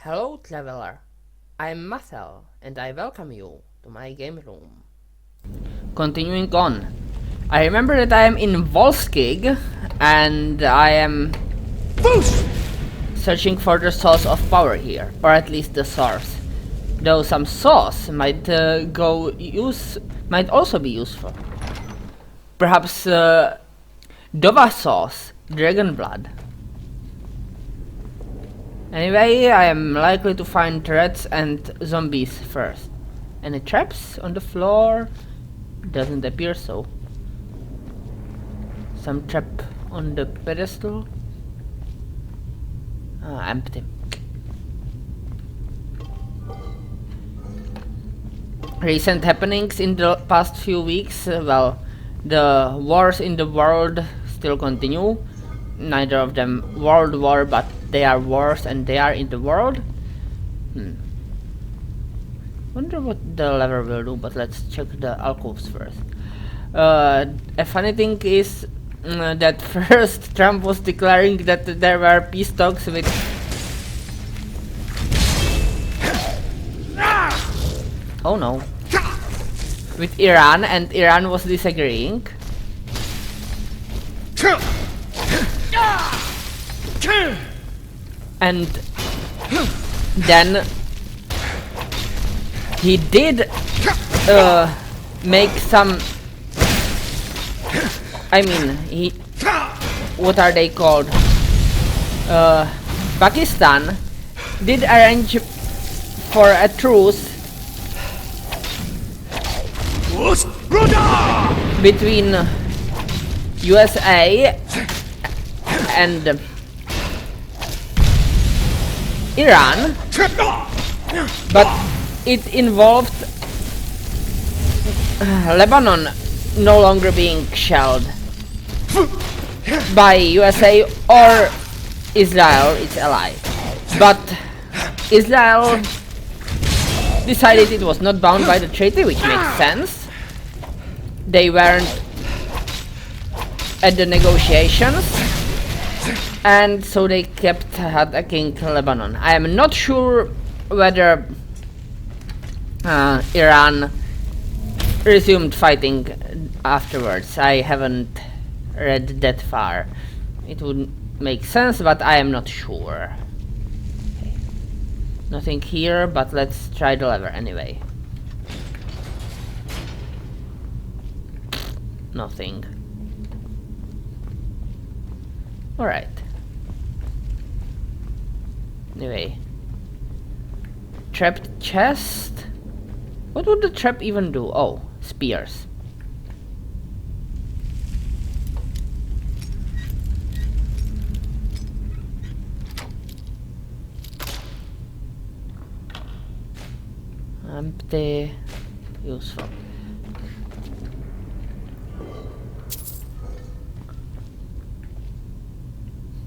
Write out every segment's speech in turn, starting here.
Hello, traveler. I'm Mathel, and I welcome you to my game room. Continuing on, I remember that I am in Volskygge, and I am searching for the source of power here, or at least the source. Though some sauce might might also be useful. Perhaps Dova sauce, dragon blood. Anyway, I am likely to find threats and zombies first. Any traps on the floor? Doesn't appear so. Some trap on the pedestal? Empty. Recent happenings in the past few weeks, well, the wars in the world still continue. Neither of them world war, but they are wars and they are in the world. Wonder what the lever will do, but let's check the alcoves first. A funny thing is that first Trump was declaring that there were peace talks with oh no, with Iran, and Iran was disagreeing. And then he did make some, I mean, what are they called? Pakistan did arrange for a truce between USA and Iran, but it involved Lebanon no longer being shelled by USA or Israel, its ally. But Israel decided it was not bound by the treaty, which makes sense. They weren't at the negotiations, and so they kept attacking Lebanon. I am not sure whether Iran resumed fighting afterwards. I haven't read that far. It would make sense, but I am not sure. Okay. Nothing here, but let's try the lever anyway. Nothing. Alright. Anyway. Trapped chest? What would the trap even do? Oh, spears. Empty. Useful.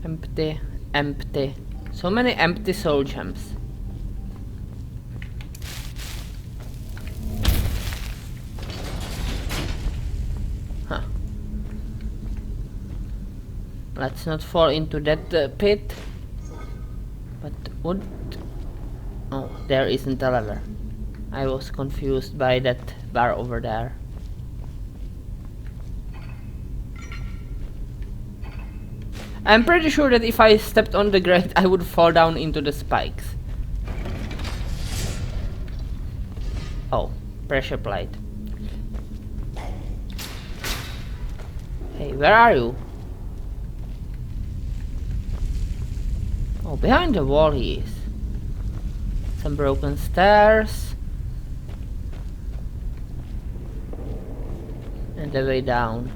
Empty, empty. So many empty soul gems. Huh. Let's not fall into that pit. But what? Oh, there isn't a lever. I was confused by that bar over there. I'm pretty sure that if I stepped on the grate, I would fall down into the spikes. Oh, pressure plate. Hey, where are you? Oh, behind the wall he is. Some broken stairs. And the way down.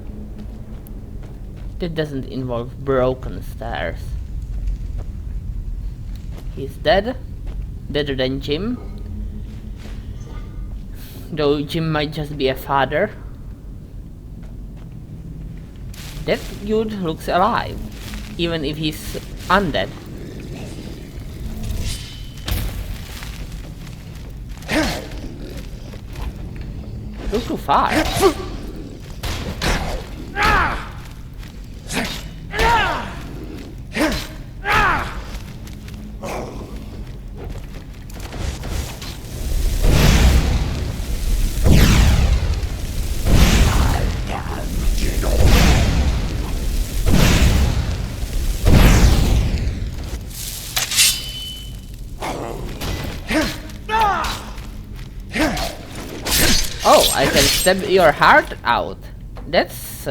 That doesn't involve broken stairs. He's dead. Deader than Jim. Though Jim might just be a father. That dude looks alive. Even if he's undead. Look too far. Oh, I can stab your heart out. That's...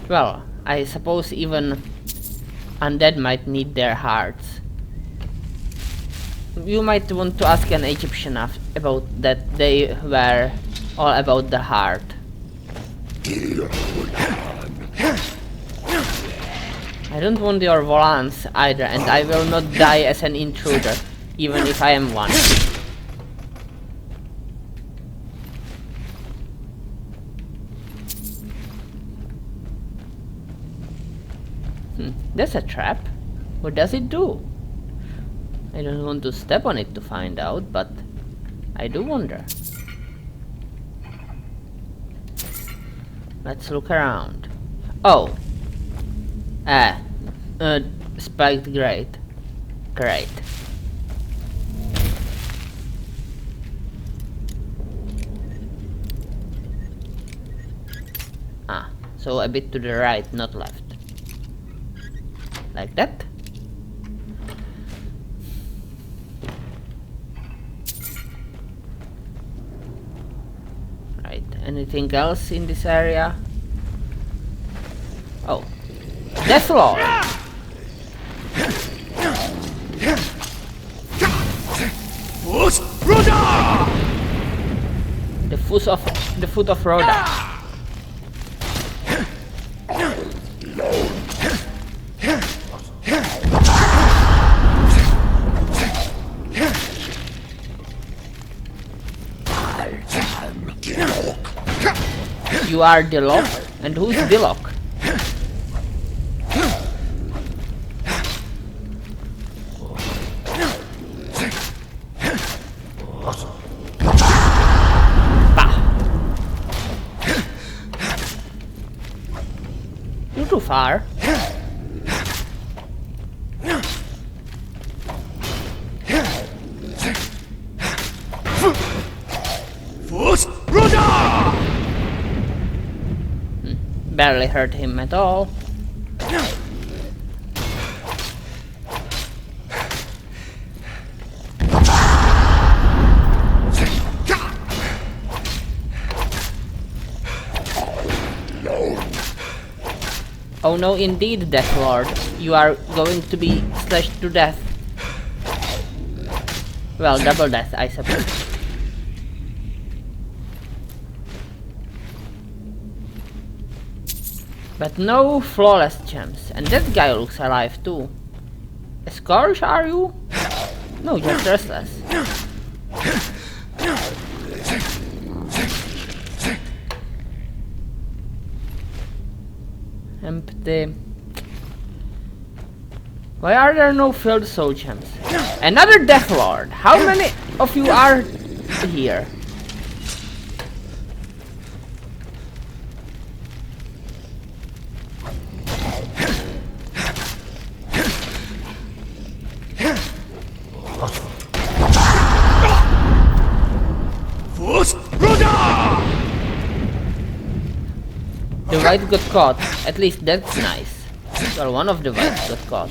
well, I suppose even undead might need their hearts. You might want to ask an Egyptian about that. They were all about the heart. I don't want your volans either, and I will not die as an intruder, even if I am one. That's a trap. What does it do? I don't want to step on it to find out, but I do wonder. Let's look around. Oh. Spiked grate. Great. Ah, so a bit to the right, not left. Like that. Right, anything else in this area? Oh. Deathlord! The foot of Rhoda. You are Deathlord? And who's Deathlord? You're too far. Barely hurt him at all. Oh no, indeed, Deathlord. You are going to be slashed to death. Well, double death, I suppose. But no flawless gems. And that guy looks alive too. A Scourge, are you? No, just restless. Empty. Why are there no filled soul gems? Another Deathlord! How many of you are here? The white got caught. At least that's nice. Well, one of the whites got caught.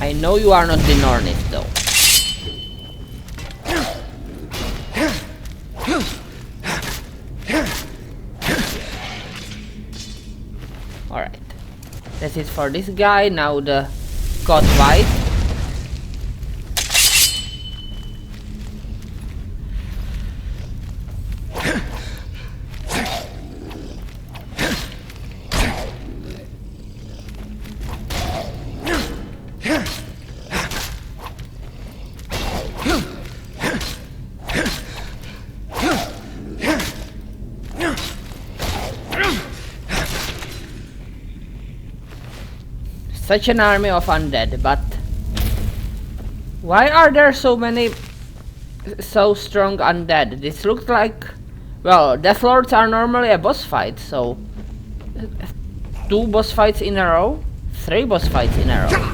I know you are not the Nornith though. Alright. That's it for this guy. Now the god white. Such an army of undead, but why are there so many so strong undead? This looks like, well, Deathlords are normally a boss fight, so 2 boss fights in a row? 3 boss fights in a row.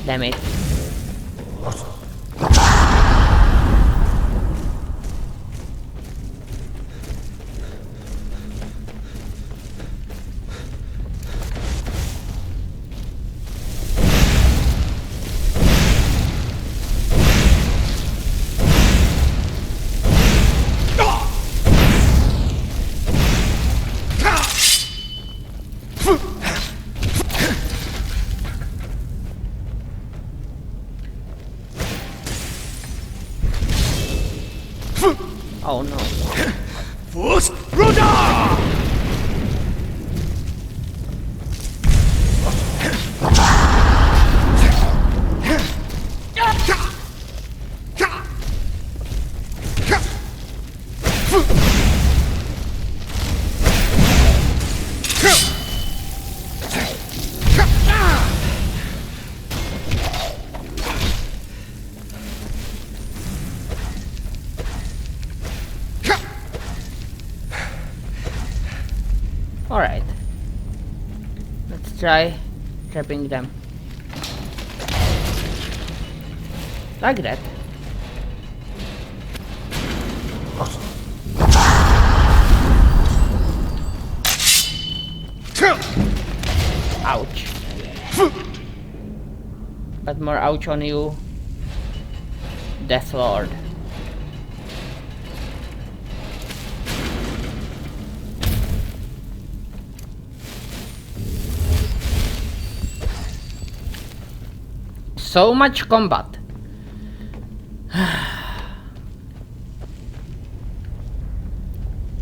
Damn it. Oh no. Alright. Let's try trapping them. Like that. Ouch. But more ouch on you, Deathlord. So much combat.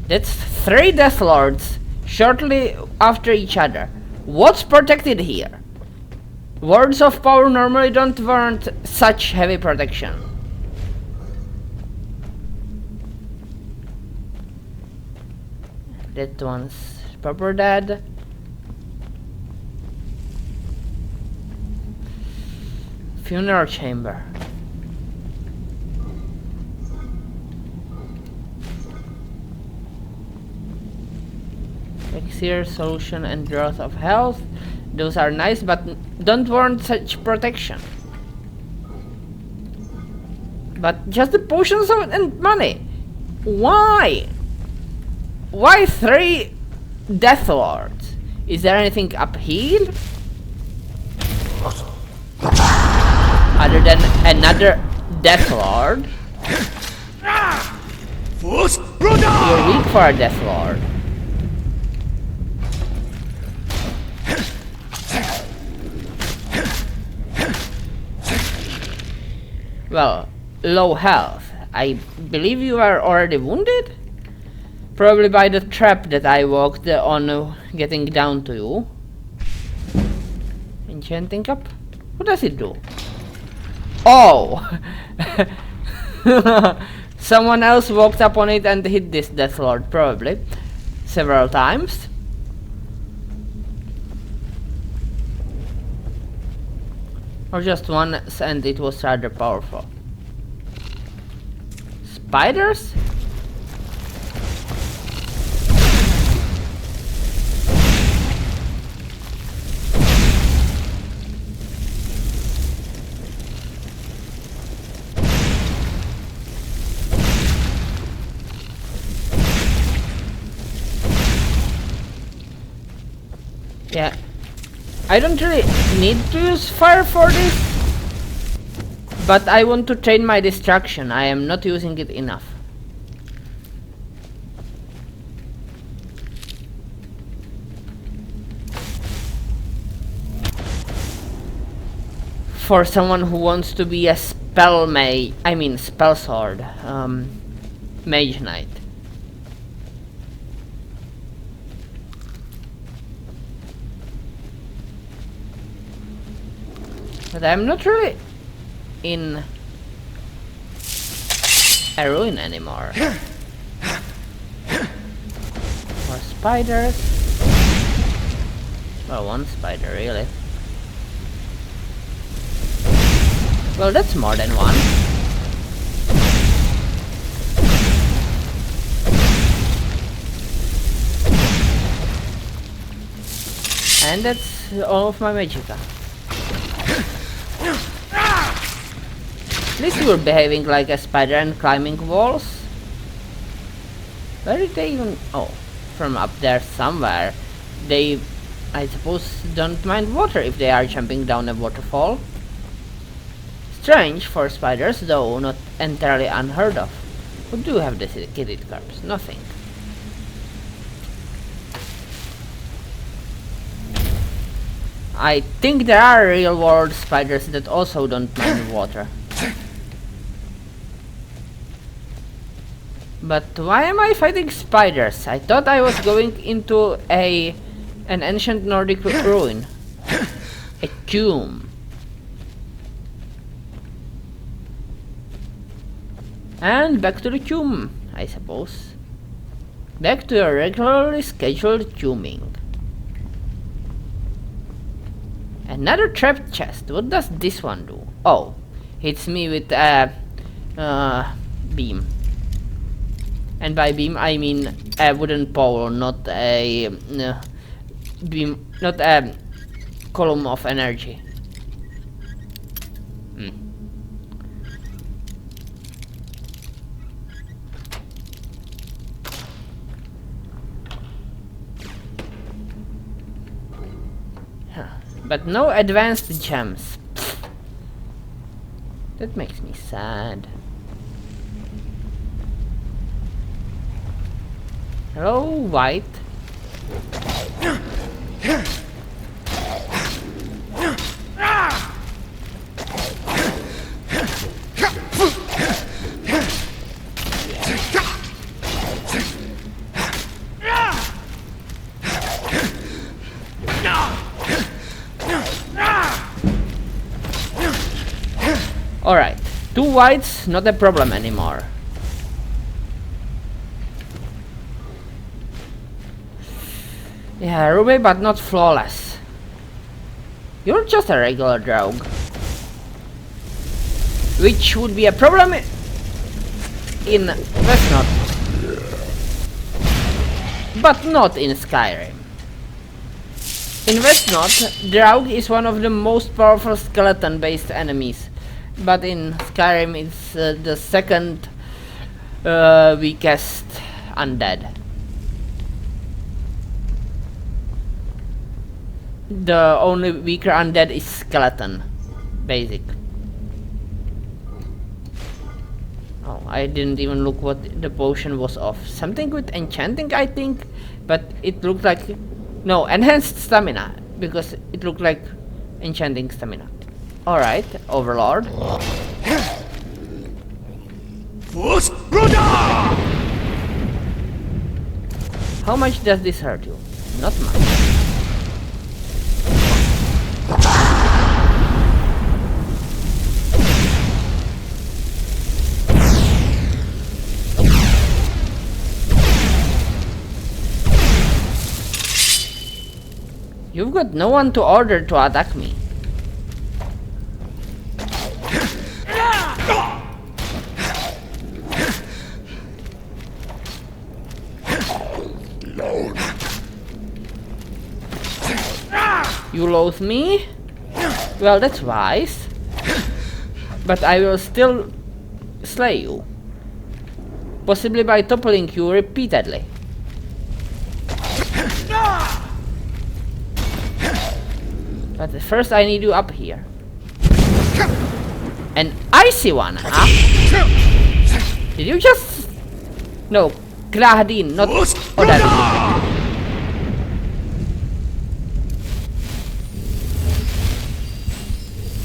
That's 3 Deathlords shortly after each other. What's protected here? Words of power normally don't warrant such heavy protection. That one's proper dead. Funeral chamber. Elixir, solution, and growth of health. Those are nice, but don't warrant such protection. But just the potions and money. Why? Why 3 Deathlords? Is there anything up here? Other than another Deathlord? You're weak for a Deathlord. Well, low health. I believe you are already wounded? Probably by the trap that I walked on getting down to you. Enchanting cup? What does it do? Oh! Someone else walked up on it and hit this Deathlord, probably. Several times. Or just once and it was rather powerful. Spiders? Yeah. I don't really need to use fire for this, but I want to train my distraction. I am not using it enough. For someone who wants to be a spell sword, mage knight. But I'm not really in a ruin anymore. More spiders. Well, one spider really. Well, that's more than one. And that's all of my magicka. At least you were behaving like a spider and climbing walls. Where did they even... Oh, from up there somewhere. They, I suppose, don't mind water if they are jumping down a waterfall. Strange for spiders, though not entirely unheard of. What do you have dedicated corpse? Nothing. I think there are real world spiders that also don't mind water. But why am I fighting spiders? I thought I was going into an ancient Nordic ruin. A tomb. And back to the tomb, I suppose. Back to your regularly scheduled tombing. Another trapped chest. What does this one do? Oh, hits me with a beam. And by beam I mean a wooden pole, not a beam, not a column of energy. But no advanced gems. Pfft. That makes me sad. Hello, white. Alright, 2 whites, not a problem anymore. Yeah, Ruby, but not flawless. You're just a regular rogue. Which would be a problem in Westnot. But not in Skyrim. In Westnot, the rogue is one of the most powerful skeleton-based enemies. But in Skyrim, it's the second weakest undead. The only weaker undead is skeleton, basic. Oh, I didn't even look what the potion was of. Something with enchanting, I think, but it looked like... No, enhanced stamina, because it looked like enchanting stamina. Alright, Overlord. How much does this hurt you? Not much. You've got no one to order to attack me. You loathe me? Well, that's wise. But I will still slay you. Possibly by toppling you repeatedly. But first I need you up here. An icy one, huh? Did you just... No, Krahadin, not Odadin.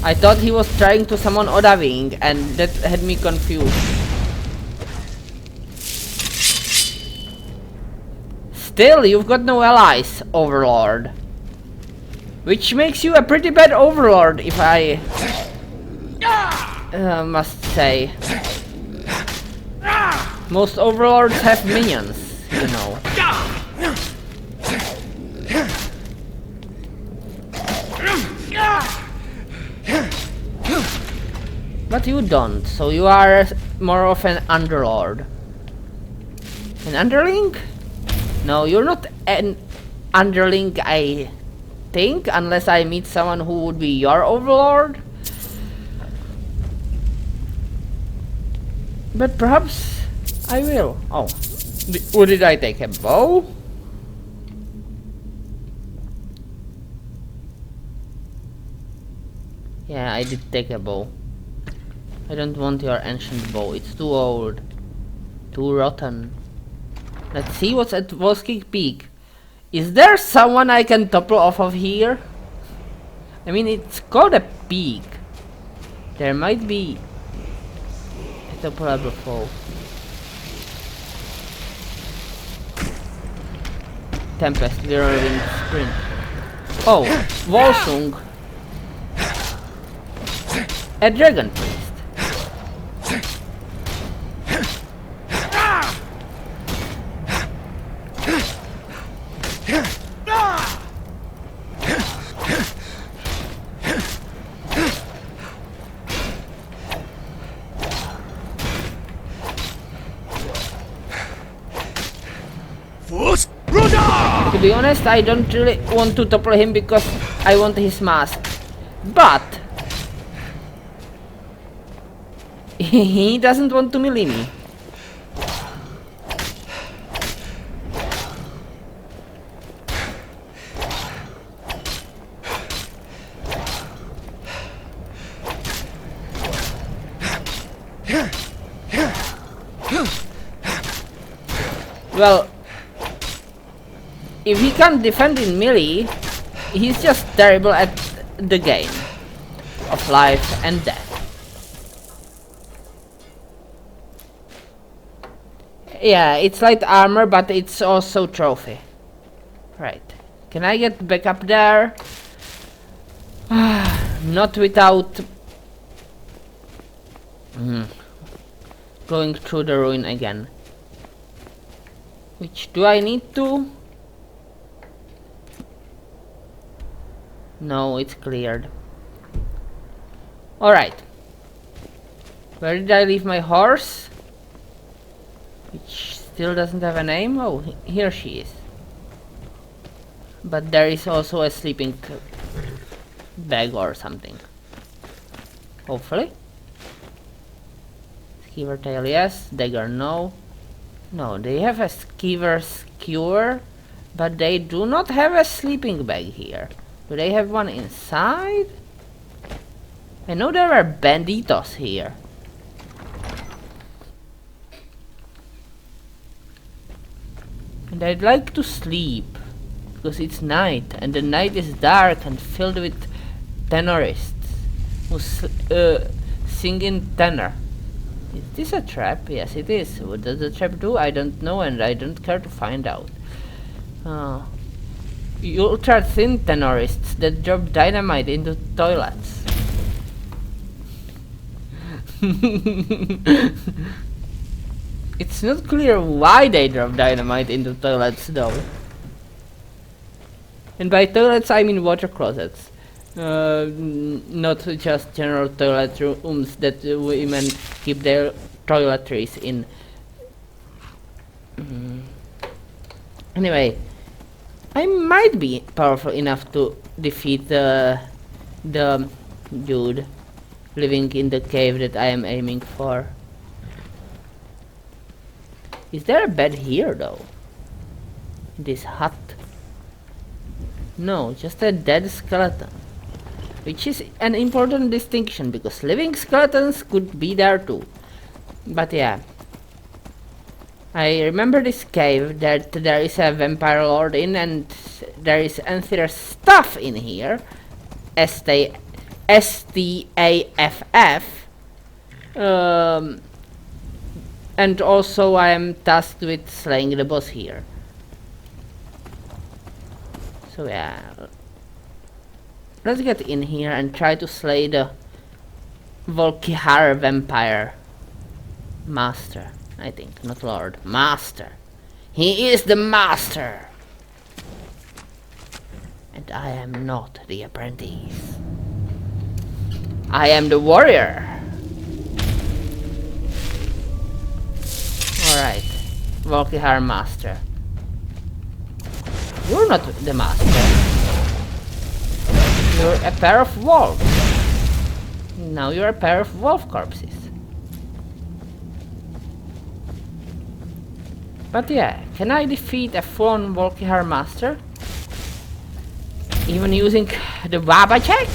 I thought he was trying to summon Odaving, and that had me confused. Still, you've got no allies, Overlord. Which makes you a pretty bad Overlord, if I must say. Most Overlords have minions, you know. But you don't, so you are more of an Underlord. An Underling? No, you're not an Underling, I think, unless I meet someone who would be your Overlord. But perhaps I will. Oh, or did I take a bow? Yeah, I did take a bow. I don't want your ancient bow, it's too old. Too rotten. Let's see what's at Volskygge Peak. Is there someone I can topple off of here? I mean, it's called a peak. There might be a toppleable foe. Tempest, Whirlwind, Sprint. Oh, Volsung. A dragon priest. To be honest, I don't really want to topple him because I want his mask. But he doesn't want to melee me. Well, if he can't defend in melee, he's just terrible at the game of life and death. Yeah, it's light armor, but it's also trophy. Right. Can I get back up there? Not without going through the ruin again. Which do I need to? No, it's cleared. Alright. Where did I leave my horse? Which still doesn't have a name. Oh, here she is. But there is also a sleeping bag or something. Hopefully. Skeever tail, yes. Dagger, no. No, they have a skeever skewer, but they do not have a sleeping bag here. Do they have one inside? I know there are banditos here. And I'd like to sleep, because it's night, and the night is dark and filled with tenorists who sing in tenor. Is this a trap? Yes, it is. What does the trap do? I don't know, and I don't care to find out. Ultra-thin tenorists that drop dynamite into toilets. It's not clear why they drop dynamite into toilets, though. And by toilets, I mean water closets. Not just general toilet rooms that women keep their toiletries in. Anyway, I might be powerful enough to defeat the dude living in the cave that I am aiming for. Is there a bed here, though? This hut? No, just a dead skeleton. which is an important distinction because living skeletons could be there too. But yeah, I remember this cave that there is a vampire lord in, and there is ancillary stuff in here. STAFF. And also I am tasked with slaying the boss here. So yeah, let's get in here and try to slay the Volskygge vampire master. I think, not lord, master. He is the master, and I am not the apprentice. I am the warrior. Alright, Volskygge master. You're not the master. You're a pair of wolves. Now you're a pair of wolf corpses. But yeah, can I defeat a full-on Volskygge master? Even using the Baba check?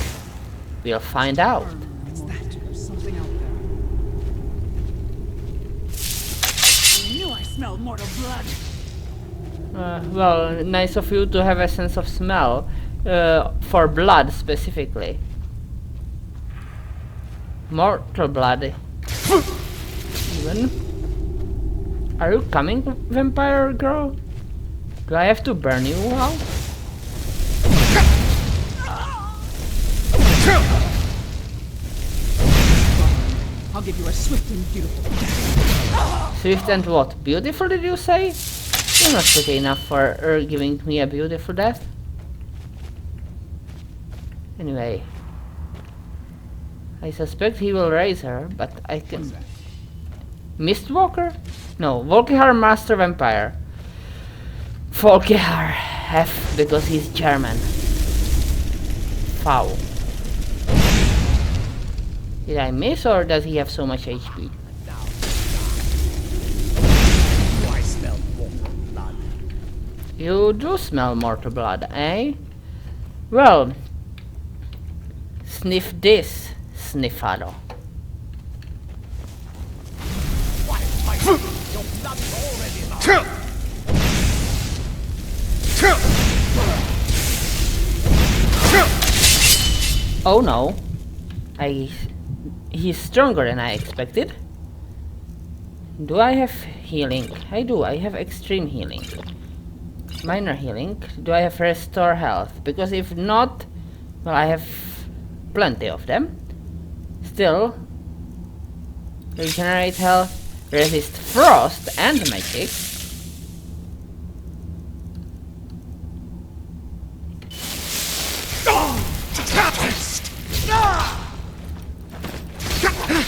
We'll find out. What's that? There's something out there. I knew I smelled mortal blood. Well, nice of you to have a sense of smell, for blood specifically. Mortal blood. Even. Are you coming, vampire girl? Do I have to burn you out? I'll give you a swift and beautiful death. Swift and what? Beautiful, did you say? You're not pretty enough for giving me a beautiful death. Anyway, I suspect he will raise her, but I can... Mistwalker? No, Volskygge Master Vampire. Volskygge F, because he's German. Foul. Did I miss, or does he have so much HP? I smell mortal blood. You do smell mortal blood, eh? Well, sniff this, Sniffado. Your blood is already lost. Oh no. He's stronger than I expected. Do I have healing? I do, I have extreme healing. Minor healing. Do I have restore health? Because if not, well, I have plenty of them. Still, regenerate health, resist frost and magic.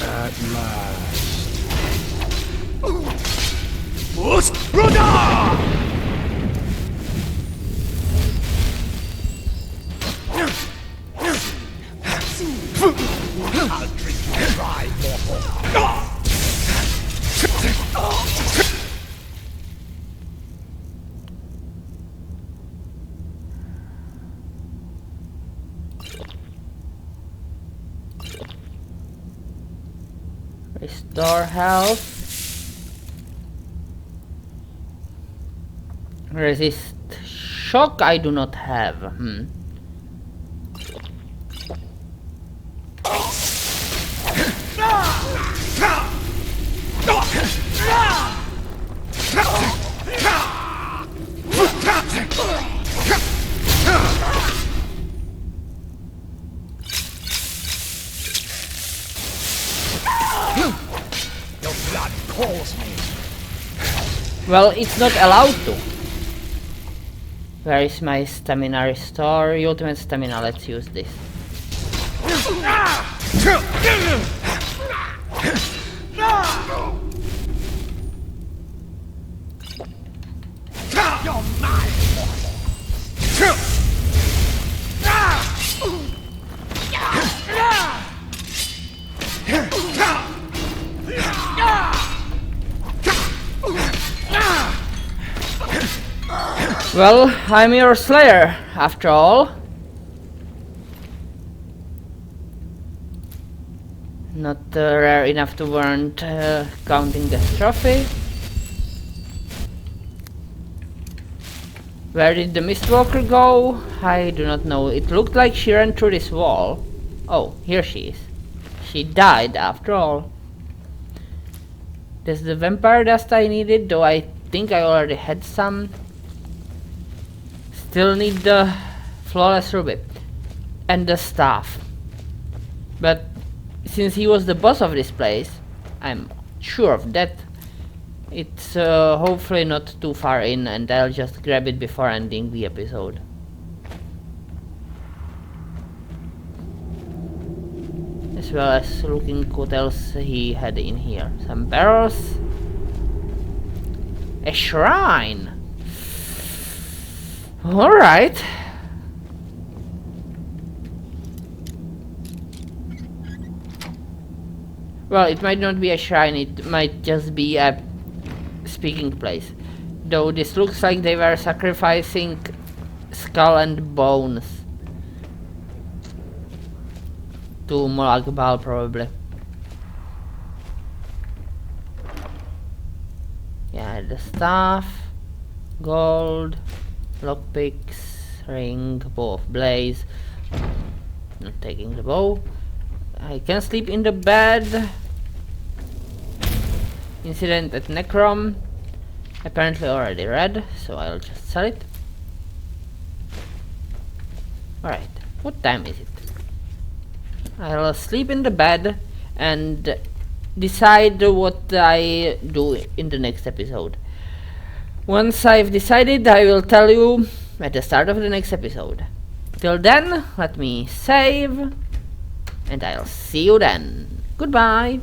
At last. Rudder! I'll drink you dry, mortal. Restore health. Resist shock I do not have. Your blood calls me. Well, it's not allowed to. Where is my stamina restore? Ultimate stamina, let's use this. You're mine, Well, I'm your slayer, after all. Not rare enough to warrant counting the trophy. Where did the Mistwalker go? I do not know. It looked like she ran through this wall. Oh, here she is. She died after all. There's the vampire dust I needed, though I think I already had some. Still need the flawless ruby. And the staff. But since he was the boss of this place, I'm sure of that. It's hopefully not too far in, and I'll just grab it before ending the episode. As well as looking what else he had in here. Some barrels. A shrine! Alright. Well, it might not be a shrine, it might just be a speaking place. Though this looks like they were sacrificing skull and bones to Molagbal, probably. Yeah, the staff, gold, lockpicks, ring, bow of blaze. Not taking the bow. I can sleep in the bed. Incident at Necrom. Apparently already read, so I'll just sell it. Alright, what time is it? I'll sleep in the bed and decide what I do in the next episode. Once I've decided, I will tell you at the start of the next episode. Till then, let me save, and I'll see you then. Goodbye!